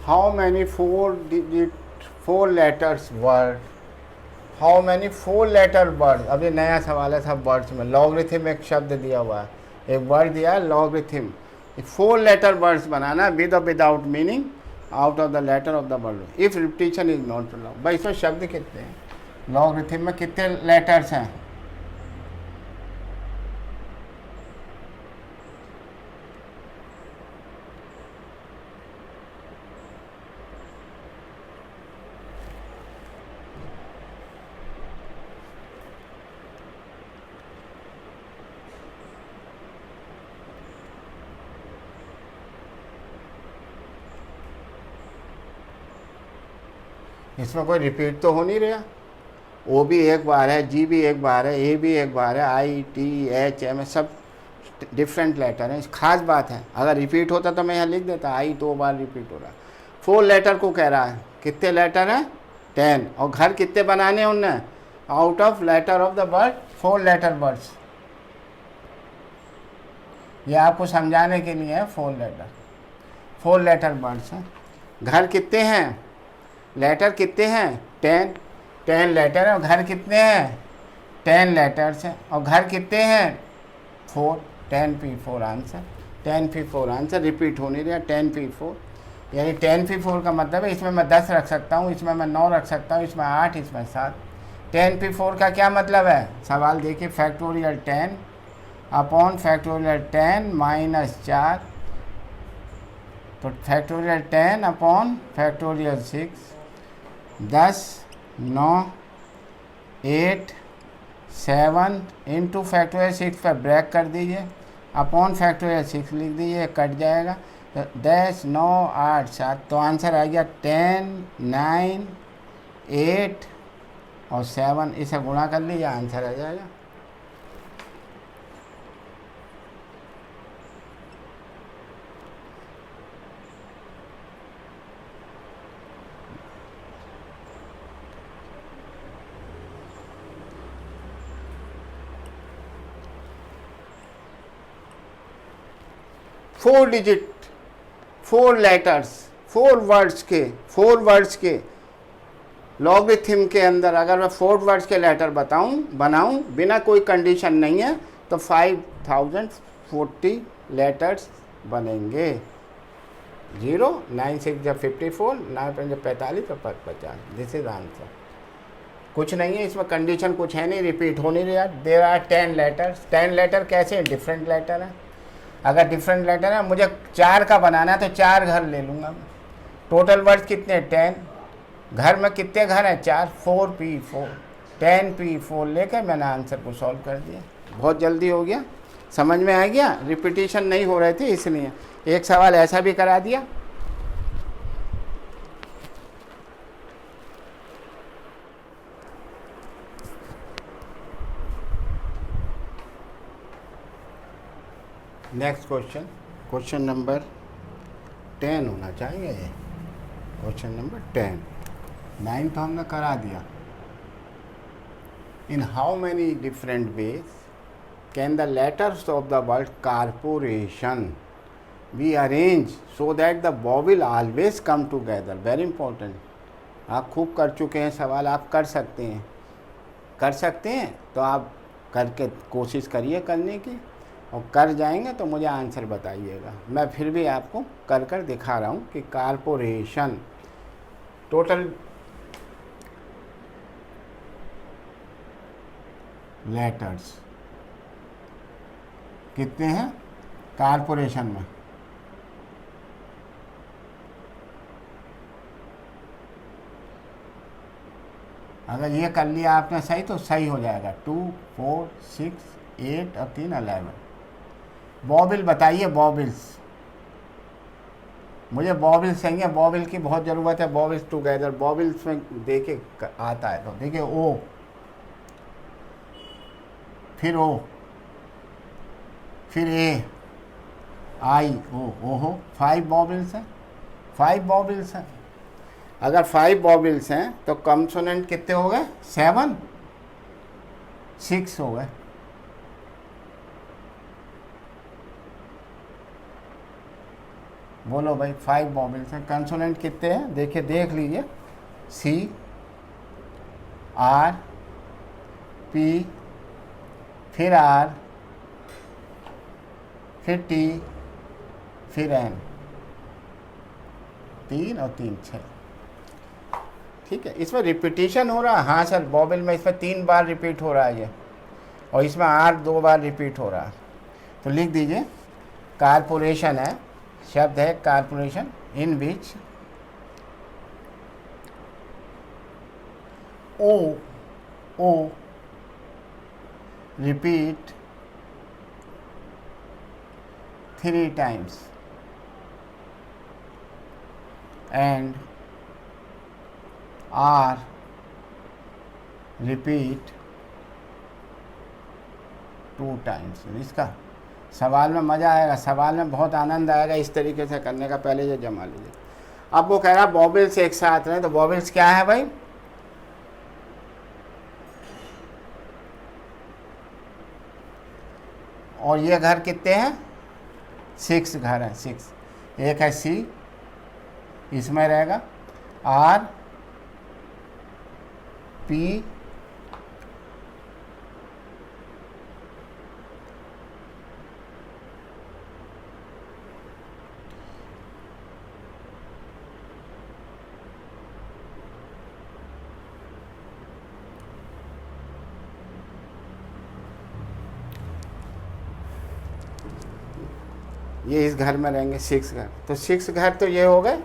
How many four letters word, how many four letter word. अब ये नया सवाल है सब वर्ड्स में। लॉगरिथम एक शब्द दिया हुआ है, एक वर्ड दिया है लॉगरिथम। 4 लेटर वर्ड्स बनाना विद और without meaning out of the letter of the word if repetition is not allowed. भाई इसमें शब्द कितने हैं, लॉगरिथम में कितने लेटर्स हैं? इसमें कोई रिपीट तो हो नहीं रहा। ओ भी एक बार है, जी भी एक बार है, ए भी एक बार है, आई टी एच एम सब डिफरेंट लेटर हैं। खास बात है, अगर रिपीट होता तो मैं यहाँ लिख देता आई 2 बार रिपीट हो रहा है। 4 लेटर को कह रहा है, कितने लेटर हैं? 10। और घर कितने बनाने हैं उनने? Out of letter of the word 4 letter words. ये आपको समझाने के लिए है 4 लेटर वर्ड्स हैं। घर कितने हैं, लेटर कितने हैं? 10 लेटर है। और घर कितने हैं? 10 लेटर्स हैं। और घर कितने हैं? 4। 10p4 answer. 10p4 answer repeat हो नहीं रहा। 10p4 यानी 10p4 का मतलब है इसमें मैं 10 रख सकता हूँ, इसमें मैं 9 रख सकता हूँ, इसमें 8, इसमें 7। 10p4 का क्या मतलब है? सवाल देखिए, फैक्टोरियल 10 अपॉन फैक्टोरियल 10 माइनस 4, तो factorial 10 upon factorial 6, 10, 9, 8, 7 into factorial 6 पर ब्रेक कर दीजिए, अपॉन फैक्टोरियल 6 लिख दीजिए, कट जाएगा। तो 10, 9, 8, 7, तो आंसर आ गया 10, 9, 8 और 7। इसे गुणा कर लीजिए, आंसर आ जाएगा। फोर डिजिट, 4 लेटर्स, 4 वर्ड्स के लॉगरिथम के अंदर अगर मैं 4 वर्ड्स के लेटर बनाऊं बिना कोई कंडीशन नहीं है तो 5040 लेटर्स बनेंगे। 0, 9 6 जब 54, 9 5 जब 45 तो 50। This is answer. कुछ नहीं है इसमें, कंडीशन कुछ है नहीं, रिपीट हो नहीं रहा। There are 10 letters. 10 लेटर कैसे? डिफरेंट लेटर है। अगर डिफरेंट लेटर है, मुझे 4 का बनाना है तो 4 घर ले लूँगा मैं। टोटल वर्ड्स कितने? 10। घर में कितने घर हैं? 4। 4p4, 10p4 लेकर मैंने आंसर को सॉल्व कर दिया। बहुत जल्दी हो गया, समझ में आ गया। रिपीटिशन नहीं हो रहे थे इसलिए। एक सवाल ऐसा भी करा दिया। नेक्स्ट क्वेश्चन, क्वेश्चन नंबर 10 होना चाहिए ये। क्वेश्चन नंबर 10, 9 तो हमने करा दिया। In how many different ways can the letters of the word corporation be arrange so that the vowel always come together? Very important. आप खूब कर चुके हैं सवाल, आप कर सकते हैं तो आप करके कोशिश करिए करने की, और कर जाएंगे तो मुझे आंसर बताइएगा। मैं फिर भी आपको कर दिखा रहा हूँ कि कारपोरेशन टोटल लेटर्स कितने हैं कारपोरेशन में? अगर ये कर लिया आपने सही तो सही हो जाएगा। 2, 4, 6, 8 और 3, 11। बॉबिल बताइए, बॉबिल्स। मुझे बॉबिल्स चाहिए, बॉबिल की बहुत ज़रूरत है। बॉबिल्स टुगेदर, बॉबिल्स में देखे आता है तो देखिए ओ, फिर ओ, फिर ए, आई, ओ हो। 5 बॉबिल्स हैं, 5 बॉबिल्स हैं। अगर 5 बॉबिल्स हैं तो कंसोनेंट कितने हो गए? 7, 6 हो गए। बोलो भाई 5 वॉवेल्स हैं। कंसोनेंट कितने हैं देखिए, देख लीजिए, सी, आर, पी, फिर आर, फिर टी, फिर एन, 3 और 3 6। ठीक है, इसमें रिपीटिशन हो रहा है। हाँ सर, वॉवेल में इसमें 3 बार रिपीट हो रहा है ये, और इसमें आर 2 बार रिपीट हो रहा है। तो लिख दीजिए कारपोरेशन है, शब्द है corporation, in which O repeat 3 times and R repeat 2 times। इसका सवाल में मज़ा आएगा, सवाल में बहुत आनंद आएगा इस तरीके से करने का। पहले ये जमा लीजिए। अब वो कह रहा है वॉवेल्स एक साथ रहें, तो वॉवेल्स क्या है भाई? और ये घर कितने हैं? 6 घर हैं, 6। एक है सी, इसमें रहेगा आर, पी, ये इस घर में रहेंगे 6 घर। तो 6 घर तो ये हो गए,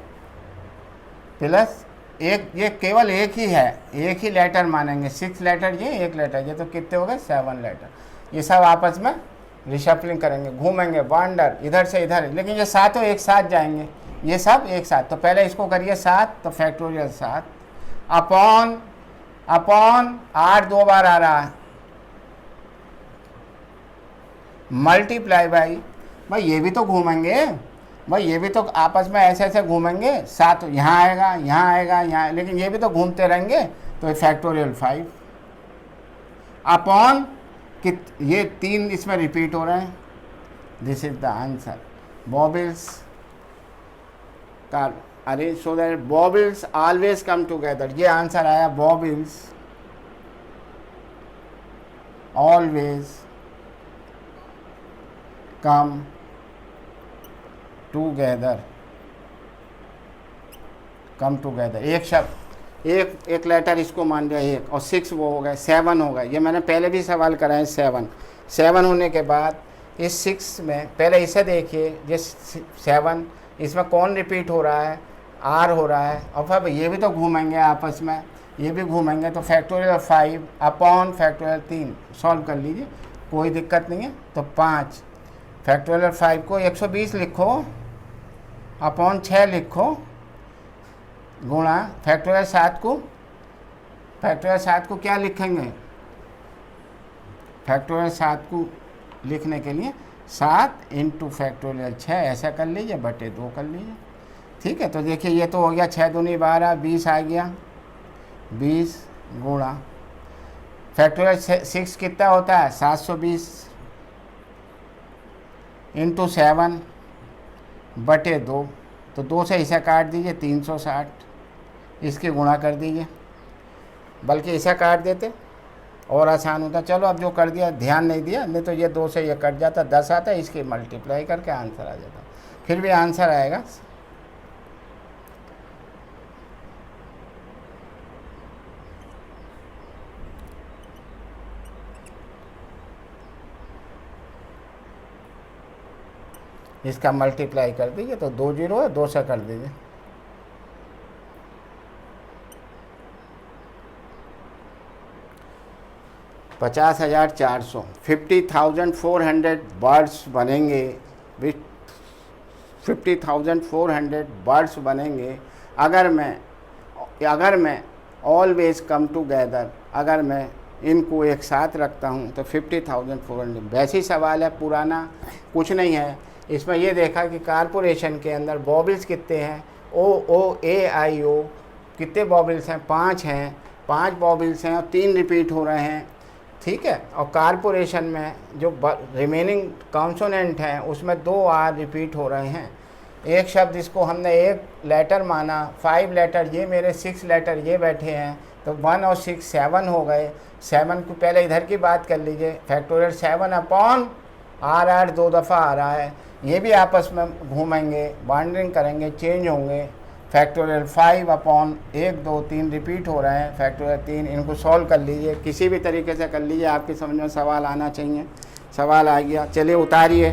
प्लस एक, ये केवल एक ही है, एक ही लेटर मानेंगे। 6 लेटर ये, 1 लेटर ये, तो कितने हो गए? 7 लेटर। ये सब आपस में रिशफलिंग करेंगे, घूमेंगे, वांडर इधर से इधर, लेकिन ये सातों एक साथ जाएंगे, ये सब एक साथ। तो पहले इसको करिए 7, तो फैक्टोरियल 7 अपॉन 8 2 बार आ रहा है, मल्टीप्लाई बाई, भाई ये भी तो घूमेंगे, भाई ये भी तो आपस में ऐसे ऐसे घूमेंगे। 7 यहाँ आएगा, यहाँ आएगा, यहाँ, लेकिन ये भी तो घूमते रहेंगे। तो फैक्टोरियल 5 अपॉन ये 3 इसमें रिपीट हो रहे हैं। This is the answer. Vowels का अरे so that vowels always come together, ये आंसर आया। Vowels always come together, come together. एक शब्द, एक लेटर इसको मान लिया, एक, और 6 वो हो गए, 7 हो गए। ये मैंने पहले भी सवाल कराए। 7 होने के बाद इस 6 में पहले इसे देखिए, ये 7, इसमें कौन रिपीट हो रहा है? आर हो रहा है। और फिर ये भी तो घूमेंगे आपस में, ये भी घूमेंगे। तो फैक्टोरियल 5 अपॉन फैक्टोरियल 3 सॉल्व कर लीजिए, कोई दिक्कत नहीं है। तो 5 फैक्टोरियल 5 को 120 लिखो, अपॉन 6 लिखो, गुणा फैक्टोरियल 7 को क्या लिखेंगे? फैक्टोरियल 7 को लिखने के लिए 7 इंटू फैक्टोरियल 6 ऐसा कर लीजिए, बटे 2 कर लीजिए। ठीक है, तो देखिए ये तो हो गया 6 दूनी 12, 20 आ गया, 20 गुणा फैक्टोरियल 6 कितना होता है? 720 इंटू 7 बटे 2, तो 2 से इसे काट दीजिए, 360, इसकी गुणा कर दीजिए। बल्कि इसे काट देते और आसान होता। चलो अब जो कर दिया ध्यान नहीं दिया, नहीं तो ये 2 से ये कट जाता, 10 आता, इसकी मल्टीप्लाई करके आंसर आ जाता। फिर भी आंसर आएगा। इसका मल्टीप्लाई कर दीजिए, तो 2 0 है, 2 से कर दीजिए। $50,400 50,400 बर्ड्स बनेंगे। 50,400 बर्ड्स बनेंगे अगर मैं ऑलवेज कम टूगेदर, अगर मैं इनको एक साथ रखता हूँ तो 50,400। वैसे ही सवाल है, पुराना कुछ नहीं है। इसमें ये देखा कि कारपोरेशन के अंदर वॉवेल्स कितने हैं? O, कितने वॉवेल्स हैं? 5 हैं, 5 वॉवेल्स हैं और 3 रिपीट हो रहे हैं। ठीक है, और कारपोरेशन में जो रिमेनिंग कॉन्सोनेंट हैं उसमें 2 R रिपीट हो रहे हैं। एक शब्द इसको हमने एक लेटर माना, 5 लेटर, ये मेरे 6 लेटर ये बैठे हैं, तो 1 और 6 7 हो गए। 7 को पहले इधर की बात कर लीजिए, फैक्टोरियल 7 अपॉन आर 2 दफ़ा आ रहा है, ये भी आपस में घूमेंगे, बाउंड्रिंग करेंगे, चेंज होंगे। फैक्टोरियल 5 अपॉन 1 2 3 रिपीट हो रहे हैं, फैक्टोरियल 3, इनको सॉल्व कर लीजिए, किसी भी तरीके से कर लीजिए, आपकी समझ में सवाल आना चाहिए। सवाल आ गया, चलिए उतारिए।